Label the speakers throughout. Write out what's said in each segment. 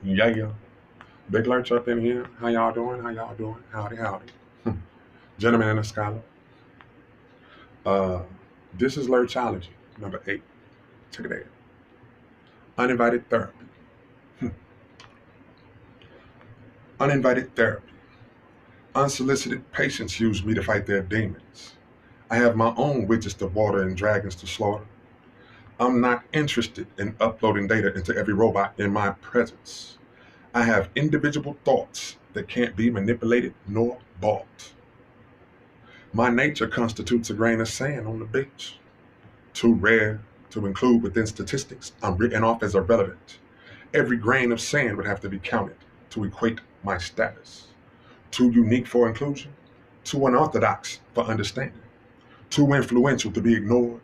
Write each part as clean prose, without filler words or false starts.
Speaker 1: Yeah. Big Lurch up in here. How y'all doing? How y'all doing? Howdy, howdy. Gentlemen and a scholar. Uh, this is Lurchology, number 8. Check it out. Uninvited therapy. Uninvited therapy. Unsolicited patients use me to fight their demons. I have my own witches to water and dragons to slaughter. I'm not interested in uploading data into every robot in my presence. I have individual thoughts that can't be manipulated nor bought. My nature constitutes a grain of sand on the beach. Too rare to include within statistics, I'm written off as irrelevant. Every grain of sand would have to be counted to equate my status. Too unique for inclusion, too unorthodox for understanding, too influential to be ignored.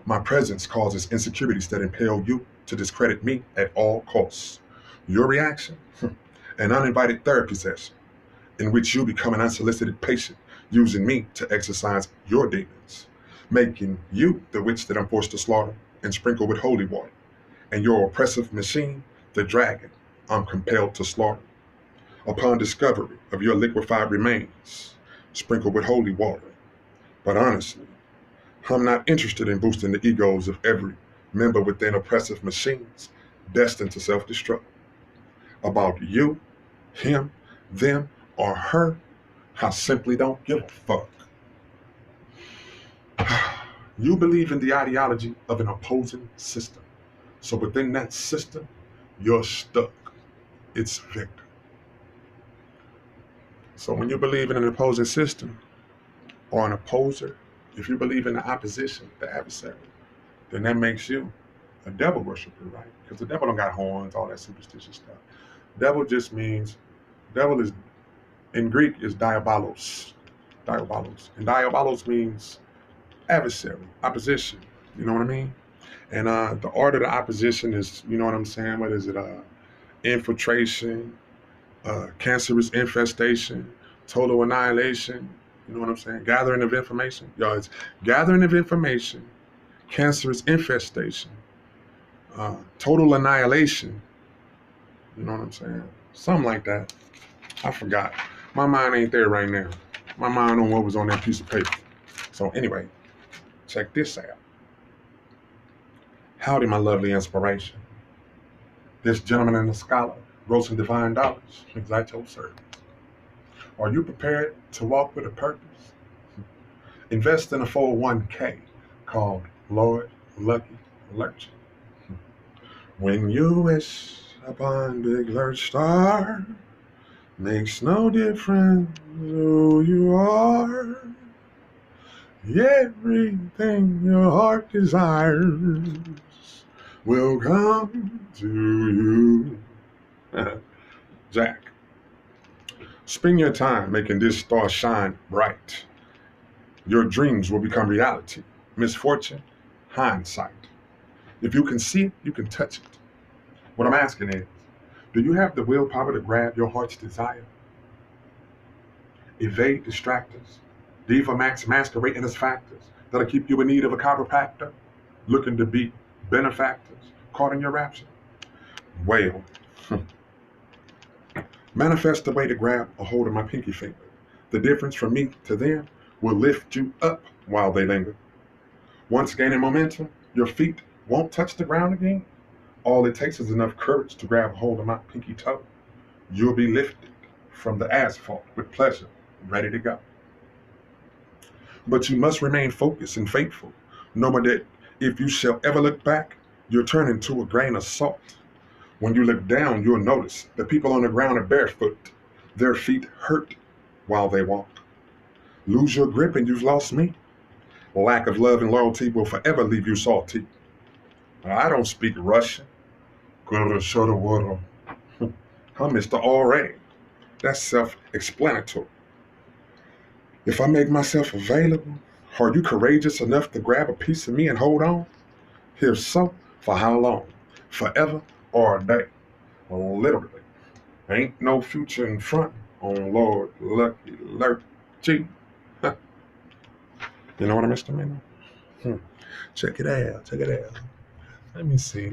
Speaker 1: My presence causes insecurities that impel you to discredit me at all costs. Your reaction? An uninvited therapy session in which you become an unsolicited patient using me to exercise your demons, making you the witch that I'm forced to slaughter and sprinkle with holy water, and your oppressive machine, the dragon, I'm compelled to slaughter. Upon discovery of your liquefied remains, sprinkled with holy water. But honestly, I'm not interested in boosting the egos of every member within oppressive machines destined to self-destruct. About you, him, them, or her, I simply don't give a fuck. You believe in the ideology of an opposing system. So within that system, you're stuck. It's victim. So when you believe in an opposing system or an opposer, if you believe in the opposition, the adversary, then that makes you a devil worshiper, right? Because the devil don't got horns, all that superstitious stuff. Devil just means, devil is, in Greek, is diabolos. Diabolos. And diabolos means adversary, opposition. You know what I mean? And the art of the opposition is, you know what I'm saying? What is it? Infiltration, cancerous infestation, total annihilation. You know what I'm saying? Gathering of information. Yo, it's gathering of information, cancerous infestation, total annihilation. You know what I'm saying? Something like that. I forgot. My mind ain't there right now. My mind on what was on that piece of paper. So anyway, check this out. Howdy, my lovely inspiration. This gentleman and the scholar, grossing divine dollars, is at your service. Are you prepared to walk with a purpose? Invest in a 401k called Lord Lucky Lurch. When you wish upon Big Lurch Star, makes no difference who you are. Everything your heart desires will come to you. Jack. Spend your time making this star shine bright. Your dreams will become reality. Misfortune, hindsight. If you can see it, you can touch it. What I'm asking is, do you have the willpower to grab your heart's desire? Evade distractors, diva max masquerading as factors that'll keep you in need of a chiropractor, looking to be benefactors, caught in your rapture. Well, manifest a way to grab a hold of my pinky finger. The difference from me to them will lift you up while they linger. Once gaining momentum, your feet won't touch the ground again. All it takes is enough courage to grab hold of my pinky toe. You'll be lifted from the asphalt with pleasure, ready to go. But you must remain focused and faithful, knowing that if you shall ever look back, you'll turn into a grain of salt. When you look down, you'll notice the people on the ground are barefoot. Their feet hurt while they walk. Lose your grip and you've lost me. Lack of love and loyalty will forever leave you salty. I don't speak Russian. I'm Mr. R.A. That's self-explanatory. If I make myself available, are you courageous enough to grab a piece of me and hold on? If so, for how long? Forever or a day? Well, literally. Ain't no future in front on Lord Lucky Lurchy. You know what I missed a minute? Check it out. Let me see.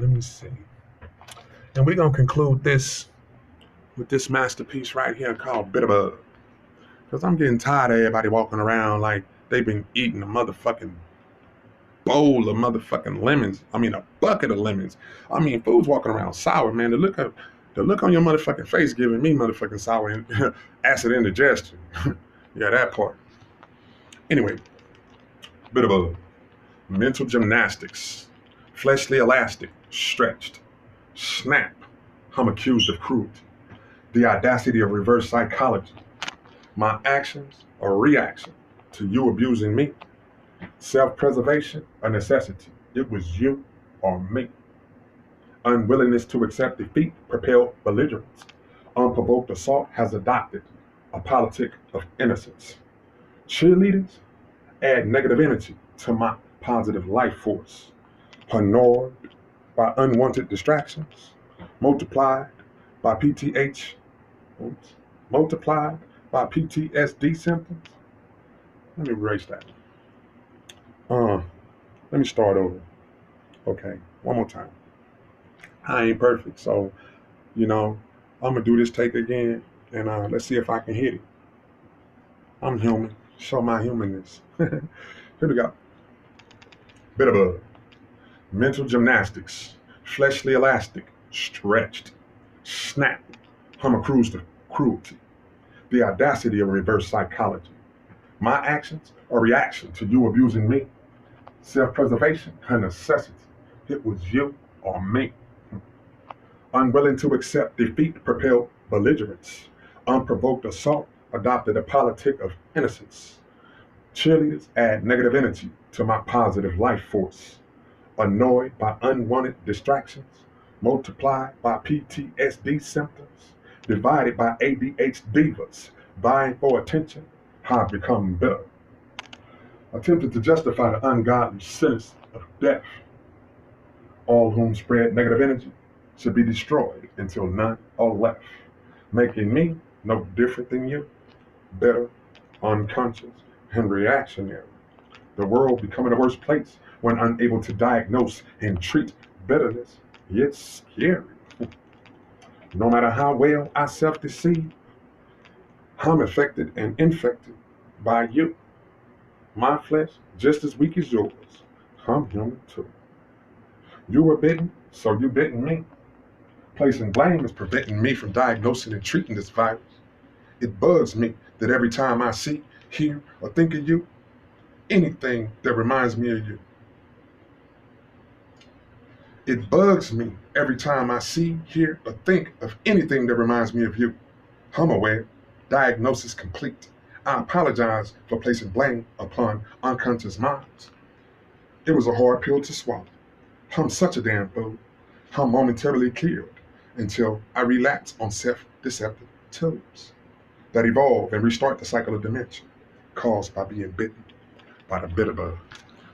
Speaker 1: And we're going to conclude this with this masterpiece right here called Bitterbug. Because I'm getting tired of everybody walking around like they've been eating a motherfucking bowl of motherfucking lemons. I mean, a bucket of lemons. I mean, fools walking around sour, man. The look on your motherfucking face giving me motherfucking sour and acid indigestion. Yeah, that part. Anyway, Bitterbug. Mental gymnastics. Fleshly elastic. Stretched. Snap. I'm accused of cruelty. The audacity of reverse psychology. My actions are reaction to you abusing me. Self-preservation, a necessity. It was you or me. Unwillingness to accept defeat propelled belligerence. Unprovoked assault has adopted a politic of innocence. Cheerleaders add negative energy to my positive life force. Annoyed by unwanted distractions, multiplied by multiplied by PTSD symptoms. Let me erase that. Let me start over. Okay, one more time. I ain't perfect, so I'm gonna do this take again, and let's see if I can hit it. I'm human. Show my humanness. Here we go. Bit of a mental gymnastics, fleshly elastic, stretched, snap, I'm accused of cruelty. The audacity of reverse psychology. My actions are reaction to you abusing me. Self-preservation, a necessity. It was you or me. Unwilling to accept defeat propelled belligerence. Unprovoked assault adopted a politic of innocence. Cheerleaders add negative energy to my positive life force. Annoyed by unwanted distractions, multiplied by PTSD symptoms, divided by ADHD divas, vying for attention, I've become bitter. Attempted to justify the ungodly sentence of death. All whom spread negative energy should be destroyed until none are left, making me no different than you, bitter, unconscious, and reactionary. The world becoming a worse place when unable to diagnose and treat bitterness. It's scary. No matter how well I self-deceive, I'm affected and infected by you. My flesh, just as weak as yours. I'm human too. You were bitten, so you bitten me. Placing blame is preventing me from diagnosing and treating this virus. It bugs me that every time I see, hear, or think of you, anything that reminds me of you. It bugs me every time I see, hear, or think of anything that reminds me of you. I'm aware. Diagnosis complete. I apologize for placing blame upon unconscious minds. It was a hard pill to swallow. I'm such a damn fool. I'm momentarily killed until I relapse on self-deceptive tools that evolve and restart the cycle of dementia caused by being bitten by the bitter bug.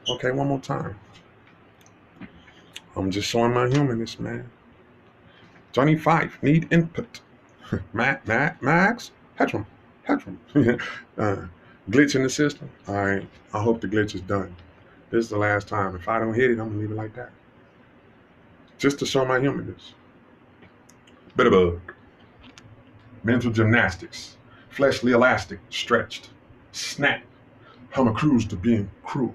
Speaker 1: Okay, one more time. I'm just showing my humanness, man. Johnny Five, need input. Max, Hedrum. Glitch in the system. All right, I hope the glitch is done. This is the last time. If I don't hit it, I'm gonna leave it like that. Just to show my humanness. Bitterbug. Mental gymnastics. Fleshly elastic, stretched. Snap. I'm accused of being cruel.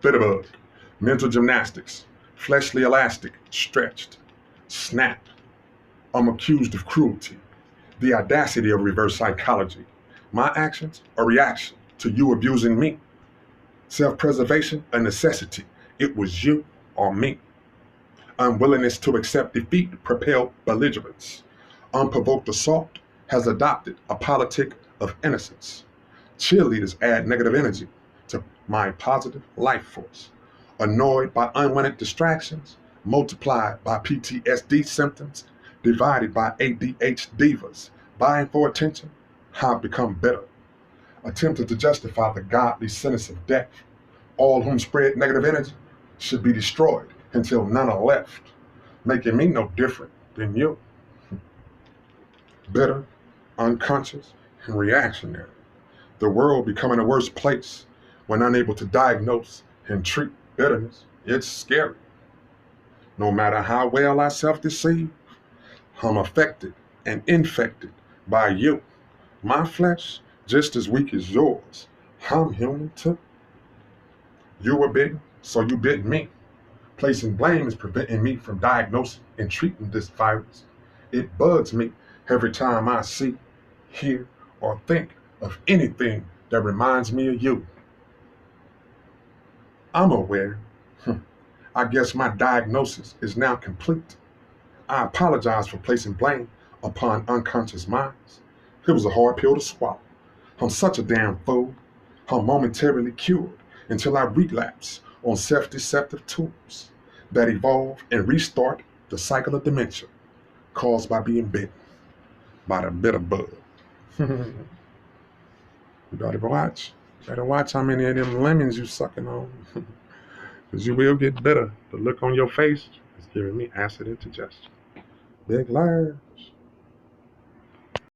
Speaker 1: Bitterbug. Mental gymnastics. Fleshly elastic, stretched. Snap. I'm accused of cruelty. The audacity of reverse psychology. My actions are reaction to you abusing me. Self-preservation, a necessity. It was you or me. Unwillingness to accept defeat propelled belligerence. Unprovoked assault has adopted a politic of innocence. Cheerleaders add negative energy to my positive life force. Annoyed by unwanted distractions, multiplied by PTSD symptoms, divided by ADHD divas, vying for attention, I've become bitter. Attempted to justify the godly sentence of death. All whom spread negative energy should be destroyed until none are left, making me no different than you. Bitter, unconscious, and reactionary. The world becoming a worse place when unable to diagnose and treat bitterness. It's scary. No matter how well I self-deceive, I'm affected and infected by you. My flesh, just as weak as yours. I'm human too. You were bitten, so you bit me. Placing blame is preventing me from diagnosing and treating this virus. It bugs me every time I see, hear, or think of anything that reminds me of you. I'm aware. I guess my diagnosis is now complete. I apologize for placing blame upon unconscious minds. It was a hard pill to swallow. I'm such a damn fool. I'm momentarily cured until I relapse on self-deceptive tools that evolve and restart the cycle of dementia caused by being bitten by the bitter bug. You better watch. Better watch how many of them lemons you sucking on. Because you will get bitter. The look on your face is giving me acid indigestion. Big liar.